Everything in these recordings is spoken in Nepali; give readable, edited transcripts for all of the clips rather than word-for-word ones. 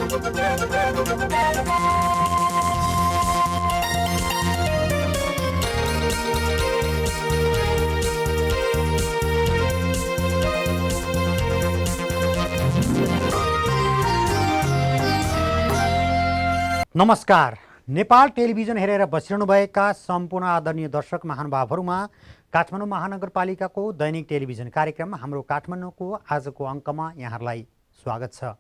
नमस्कार। नेपाल टेलिभिजन हेरेर बसिरहनुभएका सम्पूर्ण आदरणीय दर्शक महानुभावहरूमा काठमाडौँ महानगरपालिकाको दैनिक टेलिभिजन कार्यक्रम हाम्रो काठमाडौँको आजको अङ्कमा यहाँहरूलाई स्वागत छ।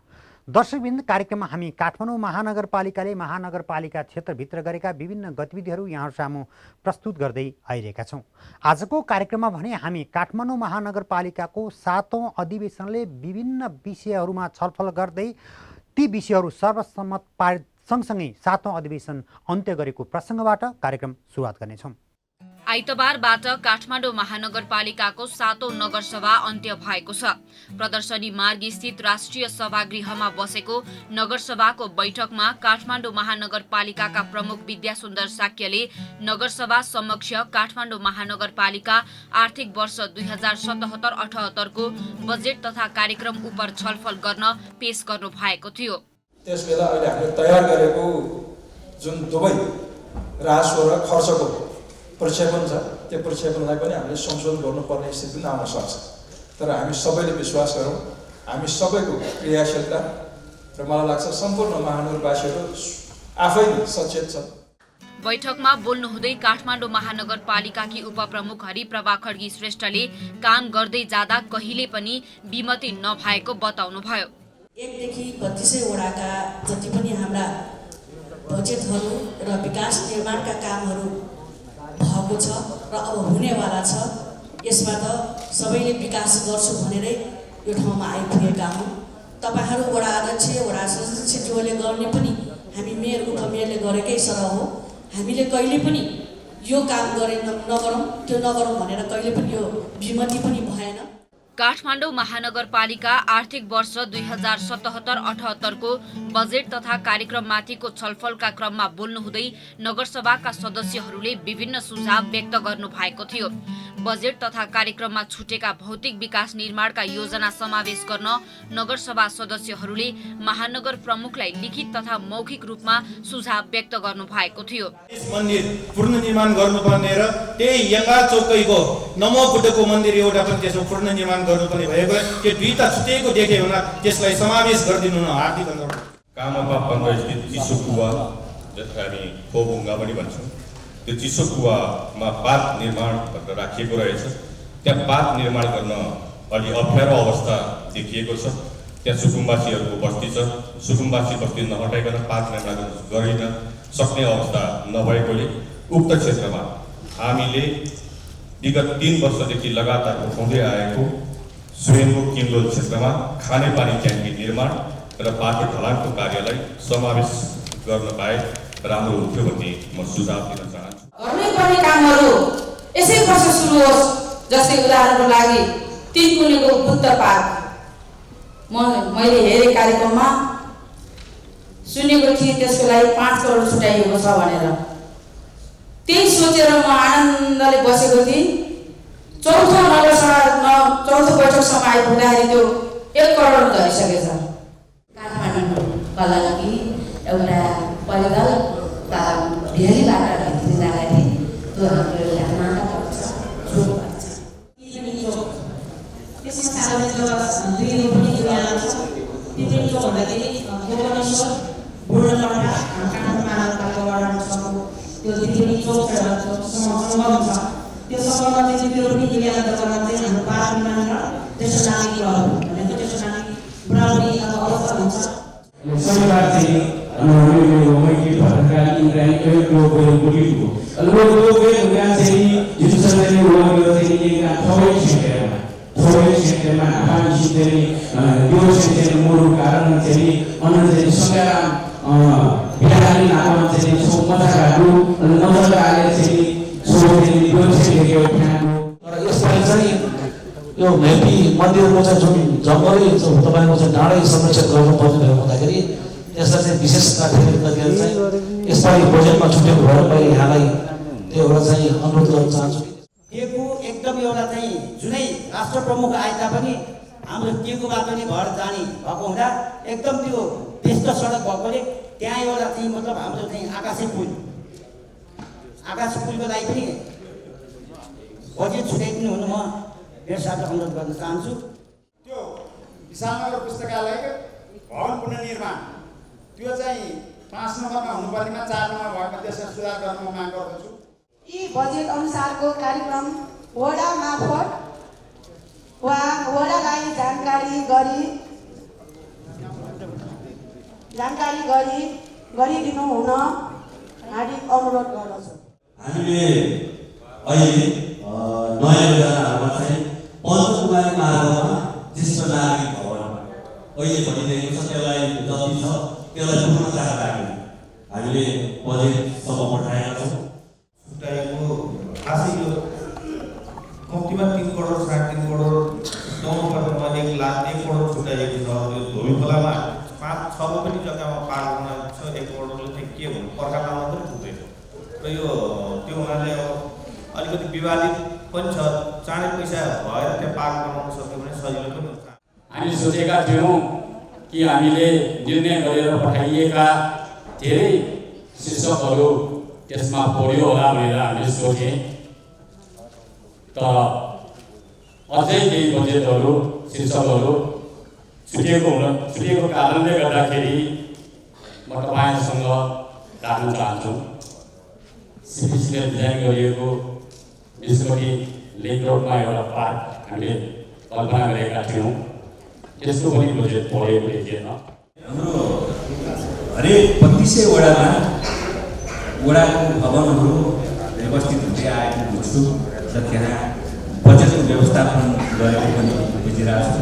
दर्शकवृन्द, कार्यक्रममा हामी काठमाडौँ महानगरपालिकाले महानगरपालिका क्षेत्रभित्र गरेका विभिन्न गतिविधिहरू यहाँहरू सामु प्रस्तुत गर्दै आइरहेका छौँ। आजको कार्यक्रममा भने हामी काठमाडौँ महानगरपालिकाको 7औं अधिवेशनले विभिन्न विषयहरूमा छलफल गर्दै ती विषयहरू सर्वसम्मत पारित सँगसँगै 7औं अधिवेशन अन्त्य गरेको प्रसङ्गबाट कार्यक्रम सुरुवात गर्नेछौँ। आइतबारबाट काठमाडौँ महानगरपालिकाको 7औं नगरसभा अन्त्य भएको छ। प्रदर्शनी मार्ग स्थित राष्ट्रिय सभागृहमा बसेको नगरसभाको बैठकमा काठमाडौँ महानगरपालिकाका प्रमुख विद्यासुन्दर साक्यले नगरसभा समक्ष काठमाडौँ महानगरपालिका आर्थिक वर्ष 2077-78 को बजेट तथा कार्यक्रम उप छलफल गर्न पेश गर्नु भएको थियो। त्यसबेला अहिले हामीले तयार गरेको जुन दुवै राजस्व र खर्चको प्रक्षेपण छ, त्यो प्रक्षेपणलाई पनि हामीले संशोधन गर्नुपर्ने स्थिति पनि आउन सक्छ। तर हामी सबैले विश्वास गरौँ, हामी सबैको क्रियाशीलता र मलाई लाग्छ सम्पूर्ण महानगरवासीहरू आफै सचेत छन्। बैठकमा बोल्नुहुँदै काठमाडौँ महानगरपालिकाकी उपप्रमुख हरिप्रभा खड्गी श्रेष्ठले काम गर्दै जाँदा कहिले पनि विमति नभएको बताउनुभयो। 1 देखि 25 वडाका जति पनि हाम्रा बजेटहरू र विकास निर्माणका कामहरू भएको छ र अब हुनेवाला छ। यसबाट सबैले विकास गर्छु भनेरै यो ठाउँमा आइपुगेका हौँ। तपाईहरू वडा अध्यक्ष, वडा सदस्यज्यूले गर्ने पनि हामी मेयर उपमेयरले गरेकै सरह हो। हामीले कहिले पनि यो काम गरे नगरौँ, त्यो नगरौँ भनेर कहिले पनि यो विमति पनि भएन। काठमाडौँ महानगरपालिका आर्थिक वर्ष 2077-78 को बजेट तथा कार्यक्रममाथिको छलफलका क्रममा बोल्नुहुँदै नगरसभाका सदस्यहरूले विभिन्न सुझाव व्यक्त गर्नु भएको थियो। बजेट तथा कार्यक्रममा छुटेका भौतिक विकास निर्माणका योजना समावेश गर्न नगरसभा सदस्यहरूले महानगर प्रमुखलाई लिखित तथा मौखिक रूपमा सुझाव व्यक्त गर्नु भएको थियो। यस मन्दिर पुनर्निर्माण गर्नुपर्ने र त्यही यङ्गा चौकैको नमो बुद्धको मन्दिर एउटा पनि त्यसको पुनर्निर्माण गर्नुपर्ने भएको त्यो दुईटा छुटेको देखे हुन त्यसलाई समावेश गरिदिनु न हार्दिक अनुरोध। कामपा 15 स्थित चिसो कुवा, जसलाई हामी खोबुङ्गा पनि भन्छौँ, त्यो चिसो कुवामा बाँध निर्माण भनेर राखिएको रहेछ। त्यहाँ बाँध निर्माण गर्न अलि अप्ठ्यारो अवस्था देखिएको छ। त्यहाँ सुकुम्बासीहरूको बस्ती छ। सुकुम्बासी बस्ती नहटाइकन बाँध निर्माण गरिन सक्ने अवस्था नभएकोले उक्त क्षेत्रमा हामीले विगत 3 वर्षदेखि लगातार उठाउँदै आएको स्वयंको किन्लोल क्षेत्रमा खानेपानी ट्याङ्की निर्माण र बाटो ढलानको कार्यलाई समावेश गर्न पाए राम्रो हुन्थ्यो भन्ने म सुझाव दिन चाहन्छु। गर्नुपर्ने कामहरू यसै वर्ष सुरु होस्। जस्तै उदाहरणको लागि 3 कुलेको बुद्ध पार्क मैले हेरेँ कार्यक्रममा सुनेको थिएँ त्यसको लागि 5 करोड छुट्याइएको छ भनेर। त्यही सोचेर म आनन्दले बसेको थिएँ। चौथो बैठकसम्म आइपुग्दाखेरि त्यो 1 करोड धरिसकेछ। काठमाडौँका लागि एउटा पैदल भेलीबाट जाँदाखेरि त्यो हाम्रो एउटा नाटक पर्छ, जोड पर्छ। त्यसमा सार्वजनिक दुई पनि जोडिएको छ। त्यो के भन्दाखेरि गोकर्णेश्वर पूर्णलङ्का काठमाडौँ महानगरपालिका वडा नम्बर 6 त्यो दिल्ली चौक सङ्गम छ। त्यो सङ्गममा चाहिँ त्यो पनि जोडिएको जग्गामा चाहिँ हाम्रो पार्क निर्माण र त्यसको लागि भनेको त्यसको लागि बनाउने अवस्था हुन्छ। Sebenarnya mungkin pada kali ini dua begitu. Lalu kemudian saya justru saya ulang ini kan proyek sistem apa sih dua sistem mulu karena jadi orang jadi sekarang biar ini apa jadi semua terlalu nomor kali jadi semua jadi dua sistem orang Islam यो मेबी मन्दिरको चाहिँ जुन जङ्गलै तपाईँको चाहिँ डाँडै संरक्षण गर्नुपर्ने भएको हुँदाखेरि यसलाई चाहिँ विशेष प्राथमिकता दिएर चाहिँ यसपालि बजेटमा छुटेको भएर मैले यहाँलाई त्यो एउटा चाहिँ अनुरोध गर्न चाहन्छु। टेकु एकदम एउटा चाहिँ जुनै राष्ट्र प्रमुख आए तापनि हाम्रो टेकुबाट पनि घर जाने भएको हुँदा एकदम त्यो व्यस्त सडक भएकोले त्यहाँ एउटा चाहिँ मतलब हाम्रो चाहिँ आकाशे पुलको लागि पनि बजेट छुट्याइदिनु हुन म मेरो साथी अनुरोध गर्न चाहन्छु। त्यो विशालनगर पुस्तकालयको भवन पुनर्निर्माण त्यो चाहिँ 5 नम्बरमा हुनुपर्नेमा 4 नम्बर भएको त्यसमा सुधार गर्न म माग गर्दछु। यी बजेट अनुसारको कार्यक्रम वडा मार्फत वा वडालाई जानकारी गरिदिनु हुन हार्दिक अनुरोध गर्दछु। हामीले अहिले नयाँ योजनाहरूमा चाहिँ पञ्चकुमारी मार्गमा ज्येष्ठ नागरिक भवन अहिले भनिरहेको छ, त्यसलाई जति छ त्यसलाई पूर्णताका लागि हामीले बजेटसम्म पठाएका छौँ। छुट्याएको खासै यो कम्तीमा 3 करोड 3.5 करोड गाउँघरमा 1 लाख 1 करोड छुट्याएको छ। यो धोबी खोलामा 5-6 पनि जग्गामा पार गर्न छ। 1 करोडले चाहिँ के भन्नु पर्खामा मात्रै पुग्दैन र यो त्यो हुनाले अब अलिकति विवादित पनि छ। चाँडै पैसा भएर त्यहाँ पार बनाउन सक्यो भने सजिलो पनि हुन्छ। हामी सोचेका थियौँ कि हामीले निर्णय गरेर पठाइएका धेरै शीर्षकहरू त्यसमा पढ्यो होला भनेर हामीले सोचे, तर अझै केही बजेटहरू शीर्षकहरू छुटिएको कारणले गर्दाखेरि म तपाईँहरूसँग राख्न चाहन्छु। सिपिसीले डिजाइन गरिएको 20 कोटी लिङ्क रोडमा एउटा पार्क हामीले कल्पना गरेका थियौँ, त्यसको पनि बजेट पढेको थिएन। हाम्रो हरेक 32 वडामा वडाको भवनहरू व्यवस्थित हुँदै आएको बुझ्छु र त्यहाँ बजेटको व्यवस्थापन गरेको पनि बुझिरहेको छु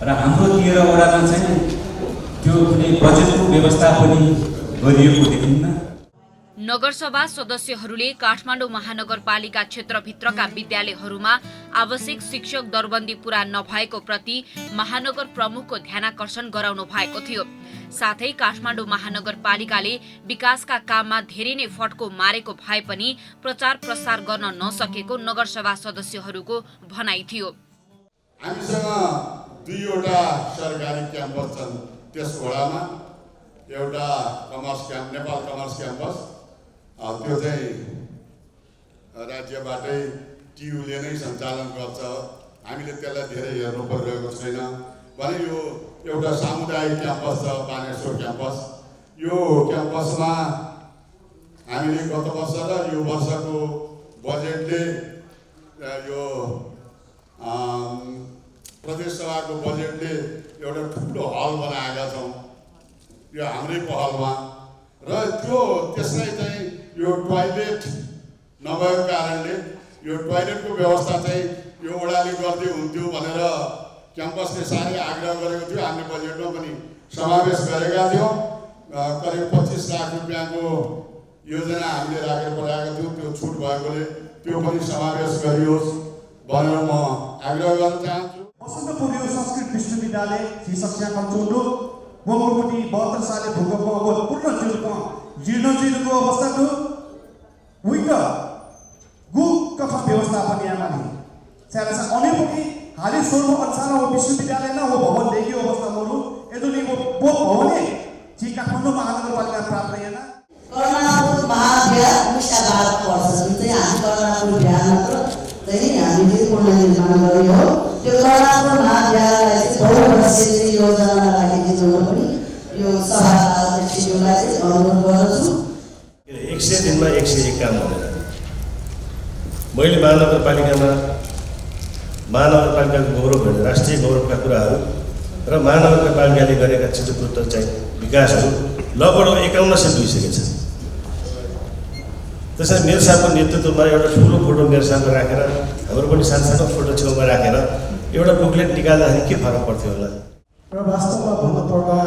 र हाम्रो 13 वडामा चाहिँ त्यो कुनै बजेटको व्यवस्थापन गरिएको देखिन्न। नगरसभा सदस्यहरूले काठमाडौँ महानगरपालिका क्षेत्रभित्रका विद्यालयहरूमा आवश्यक शिक्षक दरबन्दी पूरा नभएको प्रति महानगर प्रमुखको ध्यानाकर्षण गराउनु भएको थियो। साथै काठमाडौँ महानगरपालिकाले विकासका काममा धेरै नै फड्को मारेको भए पनि प्रचार प्रसार गर्न नसकेको नगरसभा सदस्यहरूको भनाइ थियो। हामीसँग 2वटा सरकारी क्याम्पस छन् त्यस वडामा। एउटा नेपाल कमर्स क्याम्पस, त्यो चाहिँ राज्यबाटै टियुले नै सञ्चालन गर्छ। हामीले त्यसलाई धेरै हेर्नु परिरहेको छैन भने यो एउटा सामुदायिक क्याम्पस छ बानेश्वर क्याम्पस। यो क्याम्पसमा हामीले गत वर्ष र यो वर्षको बजेटले यो प्रदेश सभाको बजेटले एउटा ठुलो हल बनाएका छौँ यो हाम्रै पहलमा र त्यसलाई चाहिँ यो टोयलेट नभएको कारणले यो टोयलेटको व्यवस्था चाहिँ यो वडाले गर्दै हुन्थ्यो भनेर क्याम्पसले साह्रै आग्रह गरेको थियो। हामीले बजेटमा पनि समावेश गरेका थियौँ। करिब 25 लाख रुपियाँको योजना हामीले राखेर पठाएका थियौँ। त्यो छुट भएकोले त्यो पनि समावेश गरियोस् भनेर म आग्रह गर्न चाहन्छु। वसन्तपुर संस्कृत विश्वविद्यालय शीर्षक कन्चोडो मोमोटी 72 सालले भूकम्प अवस्था पूर्ण जीर्णको अवस्थाको विक गु कथा व्यवस्थापन यहाँ सारा अनेकटी हालै 16 अनुसार विश्वविद्यालय न हो भवन देखियो अवस्था मोरु यदि वो भवने जी काठमाडौँ महानगरपालिका प्राप्त यहाँ कर्णापुर महाविद्यालय मुसाबाद पर्छ जुन चाहिँ हामी कर्णापुर बिहारको चाहिँ हामीले पुनर्निर्माण गर्यो हो। त्यो कर्णापुर महाविद्यालयलाई चाहिँ बहुवर्षीय योजना राखिदिनु पनि यो सभाध्यक्षज्यूलाई चाहिँ अनुरोध गर्दछु। 100 दिनमा 101 काम भनेर मैले महानगरपालिकाको गौरव भने राष्ट्रिय गौरवका कुराहरू र महानगरपालिकाले गरेका चिजपूर्त चाहिँ विकासहरू लगभग 51 से पुगिसकेको छ। त्यसैले मेरो साथको नेतृत्वमा एउटा ठुलो फोटो मेरो साथमा राखेर हाम्रो पनि सानो फोटो छेउमा राखेर एउटा बुकलेट निकाल्दाखेरि के फरक पर्थ्यो होला। र वास्तवमा भन्नुपर्दा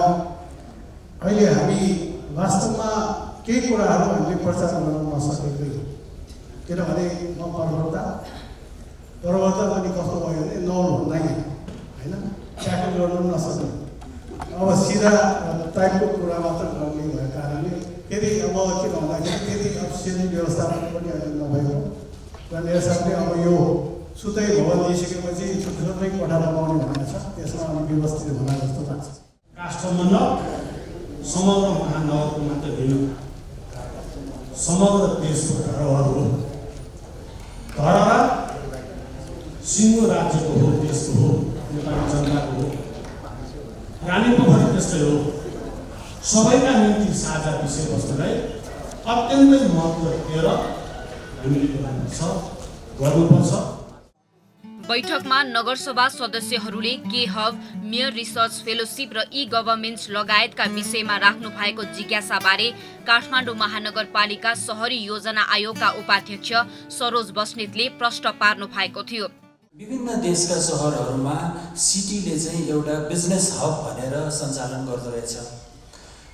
अहिले हामी वास्तवमा केही कुराहरू हामीले प्रचार गर्न नसकेको किनभने म प्रवर्तक अनि कस्तो भयो भने नौल भन्दा होइन ट्याकल गर्नु नसक्ने अब सिधा टाइपको कुरा मात्र गर्ने भएको कारणले फेरि अब के भन्दाखेरि फेरि अफिसियली व्यवस्थापन पनि अहिले नभएको र मेरो साथले अब यो सुतै भवन दिइसकेपछि छुट्टै कोठामा पाउने भनेको छ त्यसमा अलिक व्यवस्थित होला जस्तो लाग्छ। काष्ठमण्डप समग्र महानगरको मात्र होइन, समग्र देशको धरोहर हो। धरोहर सिङ्गो राज्यको हो, देशको हो, नेपाली जनताको हो। कालिम्पोङ त्यस्तै हो। सबैका निम्ति साझा विषयवस्तुलाई अत्यन्तै महत्त्व दिएर हामीले गर्नुपर्छ। बैठकमा नगरसभा सदस्यहरूले के हब, मेयर रिसर्च फेलोशिप र ई गभर्मेन्ट्स लगायतका विषयमा राख्नु भएको जिज्ञासाबारे काठमाडौँ महानगरपालिका शहरी योजना आयोगका उपाध्यक्ष सरोज बस्नेतले प्रश्न पार्नु भएको थियो। विभिन्न देशका सहरहरूमा सिटीले चाहिँ एउटा बिजनेस हब भनेर सञ्चालन गर्दो रहेछ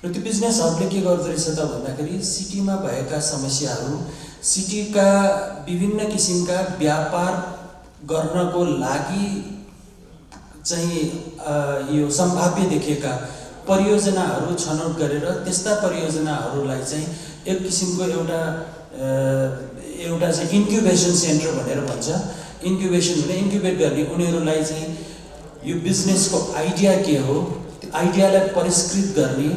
र त्यो बिजनेस हबले के गर्दो रहेछ त भन्दाखेरि सिटीमा भएका समस्याहरू, सिटीका विभिन्न किसिमका व्यापार गर्नको लागि चाहिँ यो सम्भाव्य देखेका परियोजनाहरू छनौट गरेर त्यस्ता परियोजनाहरूलाई चाहिँ एक किसिमको एउटा चाहिँ इन्क्युबेसन सेन्टर भनेर भन्छ। इन्क्युबेसन भने इन्क्युबेट गर्ने, उनीहरूलाई चाहिँ यो बिजनेसको आइडिया के हो, त्यो आइडियालाई परिष्कृत गर्ने,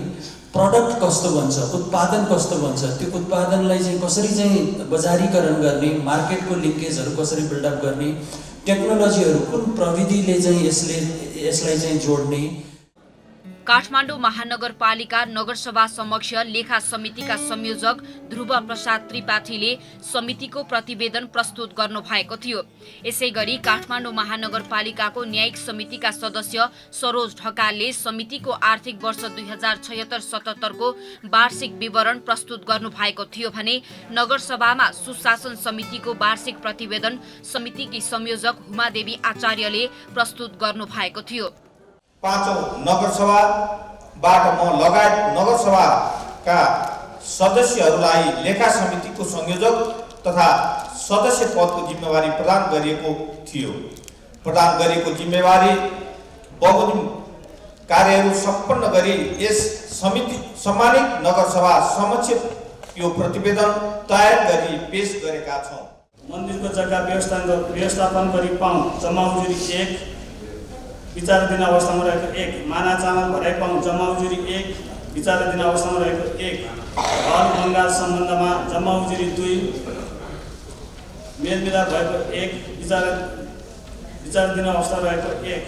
प्रडक्ट कस्तो बन्छ, उत्पादन कस्तो बन्छ, त्यो उत्पादनलाई चाहिँ कसरी चाहिँ बजारीकरण गर्ने, मार्केटको लिङ्केजहरू कसरी बिल्डअप गर्ने, टेक्नोलोजीहरू कुन प्रविधिले चाहिँ यसलाई चाहिँ जोड्ने। काठमाडौँ महानगरपालिका नगरसभा समक्ष लेखा समितिका संयोजक ध्रुव प्रसाद त्रिपाठीले समितिको प्रतिवेदन प्रस्तुत गर्नु भएको थियो। यसैगरी काठमाडौँ महानगरपालिकाको न्यायिक समितिका सदस्य सरोज ढकालले समितिको आर्थिक वर्ष 2076-77 को वार्षिक विवरण प्रस्तुत गर्नु भएको थियो भने नगरसभामा सुशासन समितिको वार्षिक प्रतिवेदन समितिकी संयोजक हुमादेवी आचार्यले प्रस्तुत गर्नु भएको थियो। पाँचौं नगरसभाबाट म लगायत नगरसभाका सदस्यहरूलाई लेखा समितिको संयोजक तथा सदस्य पदको जिम्मेवारी प्रदान गरिएको थियो। प्रदान गरिएको जिम्मेवारी बमोजिम कार्यहरू सम्पन्न गरी यस समिति सम्मानित नगरसभा समक्ष यो प्रतिवेदन तयार गरी पेश गरेका छौँ। मन्दिरको जग्गा व्यवस्थापन गरी पाउँ जम्माउजुरी 1, विचाराधीन अवस्थामा रहेको 1, माना चामल भराइ पाउँ जम्माउजुरी 1, विचाराधीन अवस्थामा रहेको 1, हल बङ्गाल सम्बन्धमा जम्माउजुरी 2, मेलमिलाप भएको 1, विचाराधीन अवस्थामा रहेको 1।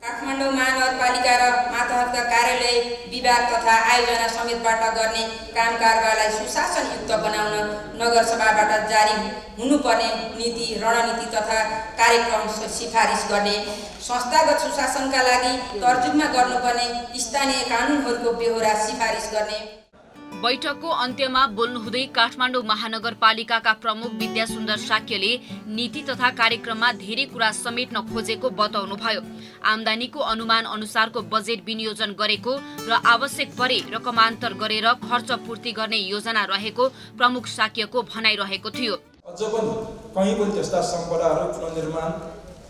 काठमाडौँ महानगरपालिका र मातहतका कार्यालय विभाग तथा आयोजना समेतबाट गर्ने कामकारबारलाई सुशासनयुक्त बनाउन नगरसभाबाट जारी हुनुपर्ने नीति, रणनीति तथा कार्यक्रम सिफारिस गर्ने, संस्थागत सुशासनका लागि तर्जुमा गर्नुपर्ने स्थानीय कानुनहरूको बेहोरा सिफारिस गर्ने। बैठकको अन्त्यमा बोल्नुहुँदै काठमाडौँ महानगरपालिकाका प्रमुख विद्यासुन्दर साक्यले नीति तथा कार्यक्रममा धेरै कुरा समेट्न खोजेको बताउनुभयो। आम्दानीको अनुमान अनुसारको बजेट विनियोजन गरेको र आवश्यक परे रकमान्तर गरेर खर्च पूर्ति गर्ने योजना रहेको प्रमुख साक्यको भनाइरहेको थियो। अझ पनि कहीँ पनि त्यस्ता सम्पदाहरू पुनर्निर्माण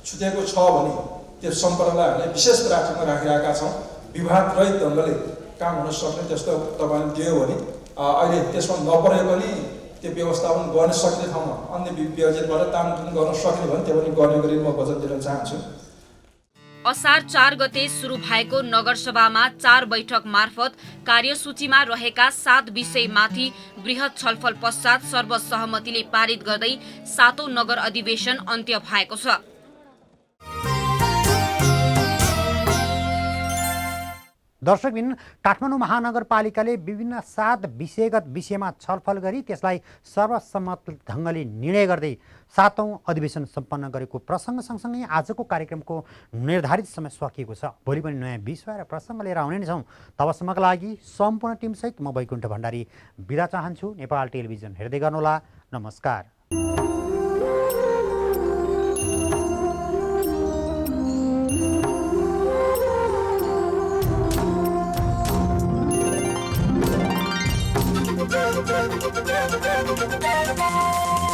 छुटेको छ भने त्यो सम्पदालाई हामीले विशेष प्राथमिकता राखिरहेका छौँ। विवाद रहित ढङ्गले काम हुन सक्ने त्यस्तो तपाईँले दियो भने अहिले त्यसमा नपरे पनि त्यो व्यवस्थापन गर्न सक्ने ठाउँमा अन्य बजेटबाट तानतुन गर्न सक्ने भने त्यो पनि गर्ने गरी म वचन दिन चाहन्छु। असार 4 गते सुरु भएको नगरसभामा 4 बैठक मार्फत कार्यसूचीमा रहेका 7 विषयमाथि बृहत छलफल पश्चात सर्वसहमतिले पारित गर्दै 7औं नगर अधिवेशन अन्त्य भएको छ। दर्शकबिन, काठमाडौँ महानगरपालिकाले विभिन्न 7 विषयगत विषयमा छलफल गरी त्यसलाई सर्वसम्मत ढङ्गले निर्णय गर्दै 7औं अधिवेशन सम्पन्न गरेको प्रसङ्ग सँगसँगै आजको कार्यक्रमको निर्धारित समय सकिएको छ। भोलि पनि नयाँ विषय र प्रसङ्ग लिएर आउने नै छौँ। तबसम्मका लागि सम्पूर्ण टिमसहित म वैकुण्ठ भण्डारी बिदा चाहन्छु। नेपाल टेलिभिजन हेर्दै गर्नुहोला। नमस्कार। Thank you.